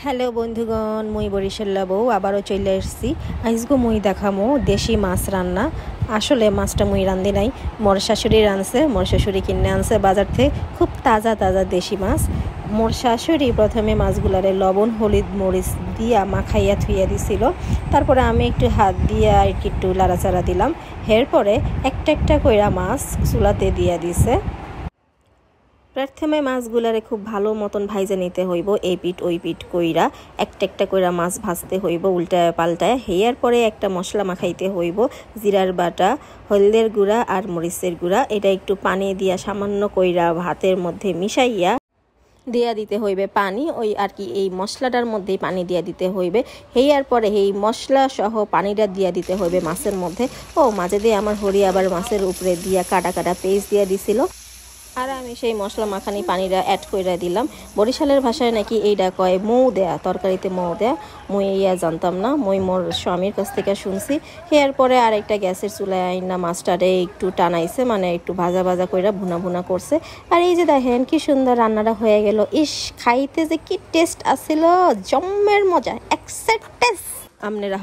Hello বন্ধুগণ, মুই বরিশাল্লা বউ আবারও চলে এসেছি। আজগো মুই দেখামো দেশি মাছ রান্না। আসলে মাছটা মুই রান্ধি নাই, মোর শাশুড়ি রাঁধছে। মোর শাশুড়ি কিনে আনছে বাজার থেকে খুব তাজা তাজা দেশি মাছ। মোর শাশুড়ি প্রথমে মাছগুলারে লবণ হলুদ মরিচ দিয়া মাখাইয়া থুইয়া দিছিল। তারপরে আমি একটু হাত দিয়া একটু লাড়াচাড়া দিলাম। এরপরে একটা একটা কইরা মাছ চুলাতে দিয়া দিছে। প্রথমে মাছগুলারে খুব ভালো মতন ভাইজে নিতে হইব, এই পিঠ ওই পিঠ কইরা একটা একটা কইরা মাছ ভাজতে হইব উল্টায় পাল্টায়। হেয়ার পরে একটা মশলা মাখাইতে হইব, জিরার বাটা, হলদের গুঁড়া আর মরিচের গুঁড়া। এটা একটু পানি দিয়া সামান্য কইরা ভাতের মধ্যে মিশাইয়া দিয়া দিতে হইবে পানি, ওই আর কি এই মশলাটার মধ্যেই পানি দিয়া দিতে হইবে। হেয়ার পরে এই মশলা সহ পানিটা দিয়া দিতে হইবে মাছের মধ্যে। ও মাঝে দিয়ে আমার হরি আবার মাছের উপরে দিয়া কাটা কাটা পেস্ট দিয়া দিছিল, আর আমি সেই মশলা মাখানি পানিটা অ্যাড করে দিলাম। বরিশালের ভাষায় নাকি এইটা কয় মৌ দেয়া, তরকারিতে মৌ দেয়া। মুই ইয়া জানতাম না, মুই মোর স্বামীর কাছ থেকে শুনছি। এরপরে আরেকটা গ্যাসের চুলায় আইনা মাছটারে একটু টানাইছে, মানে একটু ভাজা ভাজা কইরা ভুনা ভুনা করছে। আর এই যে দেখেন কি সুন্দর রান্নাটা হয়ে গেল। ইস, খাইতে যে কি টেস্ট আসছিল, জম্মের মজা, এক্সেপ্টেস। আপনারা